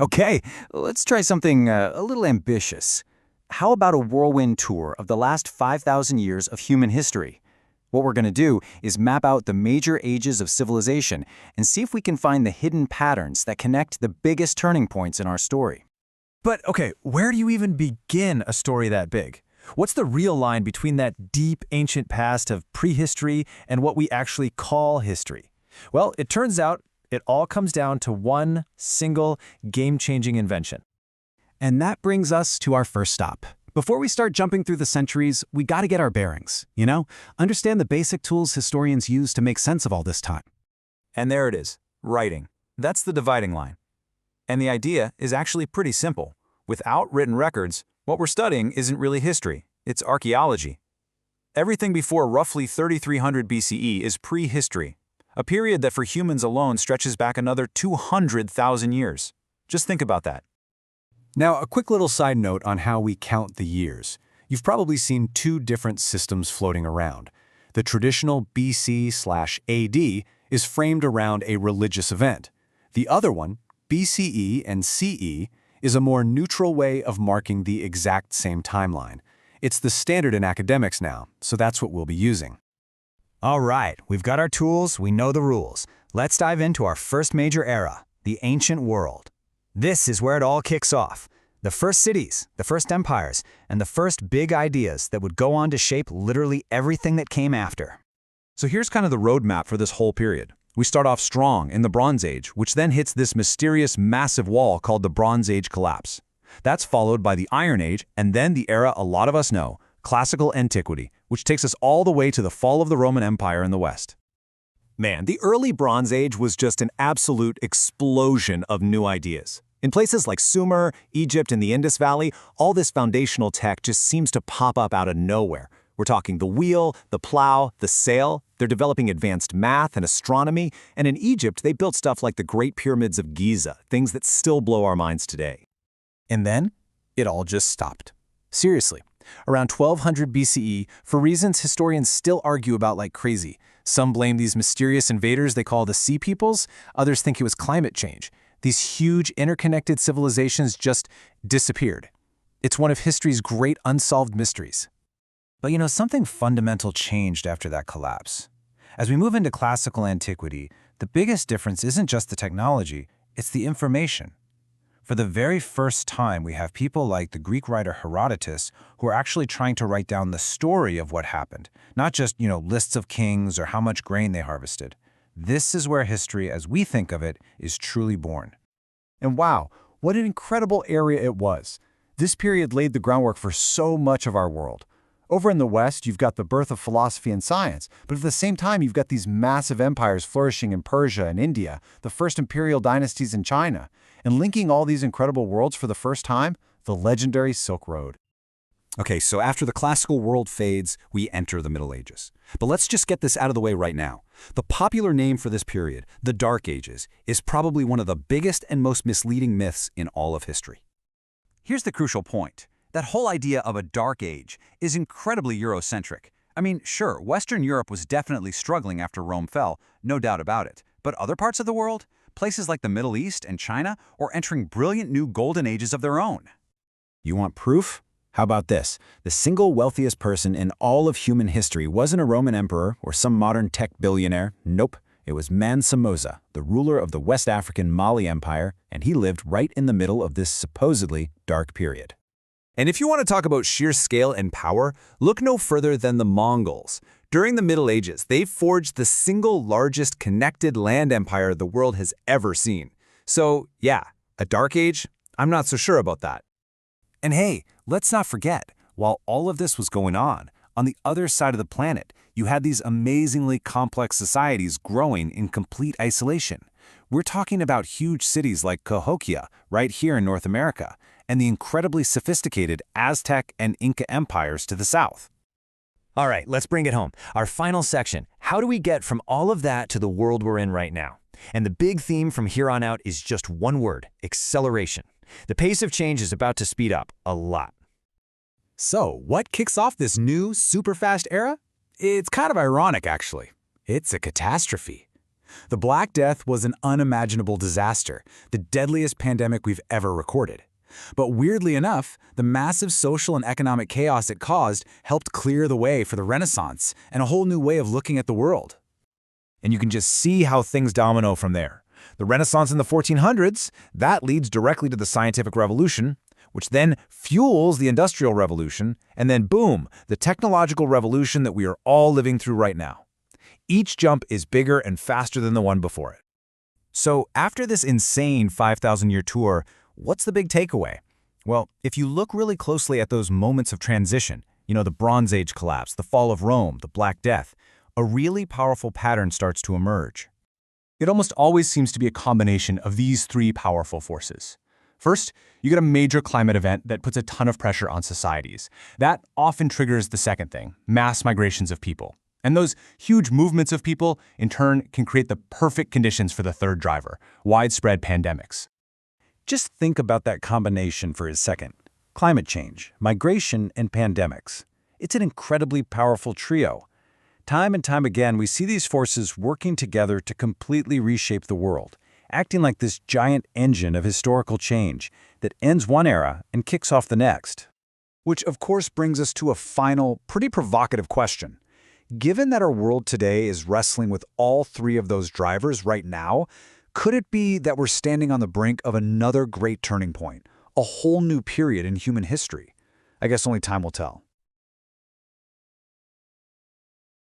Okay, let's try something a little ambitious. How about a whirlwind tour of the last 5,000 years of human history? What we're going to do is map out the major ages of civilization and see if we can find the hidden patterns that connect the biggest turning points in our story. But okay, where do you even begin a story that big? What's the real line between that deep ancient past of prehistory and what we actually call history? Well, it turns out it all comes down to one single game-changing invention. And that brings us to our first stop. Before we start jumping through the centuries, we got to get our bearings, Understand the basic tools historians use to make sense of all this time. And there it is, writing. That's the dividing line. And the idea is actually pretty simple. Without written records, what we're studying isn't really history, it's archaeology. Everything before roughly 3300 BCE is prehistory, a period that for humans alone stretches back another 200,000 years. Just think about that. Now, a quick little side note on how we count the years. You've probably seen two different systems floating around. The traditional BC/AD is framed around a religious event. The other one, BCE and CE, is a more neutral way of marking the exact same timeline. It's the standard in academics now, so that's what we'll be using. All right, we've got our tools, we know the rules. Let's dive into our first major era, the ancient world. This is where it all kicks off. The first cities, the first empires, and the first big ideas that would go on to shape literally everything that came after. So here's kind of the roadmap for this whole period. We start off strong in the Bronze Age, which then hits this mysterious massive wall called the Bronze Age collapse. That's followed by the Iron Age, and then the era a lot of us know, Classical Antiquity, which takes us all the way to the fall of the Roman Empire in the West. Man, the early Bronze Age was just an absolute explosion of new ideas. In places like Sumer, Egypt, and the Indus Valley, all this foundational tech just seems to pop up out of nowhere. We're talking the wheel, the plow, the sail. They're developing advanced math and astronomy. And in Egypt, they built stuff like the Great Pyramids of Giza, things that still blow our minds today. And then, it all just stopped. Seriously, around 1200 BCE, for reasons historians still argue about like crazy. Some blame these mysterious invaders they call the Sea Peoples, others think it was climate change. These huge interconnected civilizations just disappeared. It's one of history's great unsolved mysteries. But something fundamental changed after that collapse. As we move into classical antiquity, the biggest difference isn't just the technology, it's the information. For the very first time, we have people like the Greek writer Herodotus who are actually trying to write down the story of what happened, not just, lists of kings or how much grain they harvested. This is where history, as we think of it, is truly born. And wow, what an incredible area it was. This period laid the groundwork for so much of our world. Over in the West, you've got the birth of philosophy and science, but at the same time, you've got these massive empires flourishing in Persia and India, the first imperial dynasties in China, and linking all these incredible worlds for the first time, the legendary Silk Road. Okay, so after the classical world fades, we enter the Middle Ages. But let's just get this out of the way right now. The popular name for this period, the Dark Ages, is probably one of the biggest and most misleading myths in all of history. Here's the crucial point. That whole idea of a dark age is incredibly Eurocentric. I mean, sure, Western Europe was definitely struggling after Rome fell, no doubt about it. But other parts of the world, places like the Middle East and China, are entering brilliant new golden ages of their own. You want proof? How about this? The single wealthiest person in all of human history wasn't a Roman emperor or some modern tech billionaire. Nope. It was Somoza, the ruler of the West African Mali Empire, and he lived right in the middle of this supposedly dark period. And if you want to talk about sheer scale and power, look no further than the Mongols. During the Middle Ages, they forged the single largest connected land empire the world has ever seen. So, yeah, a dark age? I'm not so sure about that. And hey, let's not forget, while all of this was going on the other side of the planet, you had these amazingly complex societies growing in complete isolation. We're talking about huge cities like Cahokia, right here in North America, and the incredibly sophisticated Aztec and Inca empires to the south. All right, let's bring it home. Our final section. How do we get from all of that to the world we're in right now? And the big theme from here on out is just one word: acceleration. The pace of change is about to speed up a lot. So, what kicks off this new, super-fast era? It's kind of ironic, actually. It's a catastrophe. The Black Death was an unimaginable disaster, the deadliest pandemic we've ever recorded. But weirdly enough, the massive social and economic chaos it caused helped clear the way for the Renaissance and a whole new way of looking at the world. And you can just see how things domino from there. The Renaissance in the 1400s, that leads directly to the scientific revolution, which then fuels the Industrial Revolution, and then boom, the technological revolution that we are all living through right now. Each jump is bigger and faster than the one before it. So after this insane 5,000-year tour, what's the big takeaway? Well, if you look really closely at those moments of transition, the Bronze Age collapse, the fall of Rome, the Black Death, a really powerful pattern starts to emerge. It almost always seems to be a combination of these three powerful forces. First, you get a major climate event that puts a ton of pressure on societies. That often triggers the second thing, mass migrations of people. And those huge movements of people, in turn, can create the perfect conditions for the third driver, widespread pandemics. Just think about that combination for a second. Climate change, migration, and pandemics. It's an incredibly powerful trio. Time and time again, we see these forces working together to completely reshape the world, acting like this giant engine of historical change that ends one era and kicks off the next. Which, of course, brings us to a final, pretty provocative question. Given that our world today is wrestling with all three of those drivers right now, could it be that we're standing on the brink of another great turning point, a whole new period in human history? I guess only time will tell.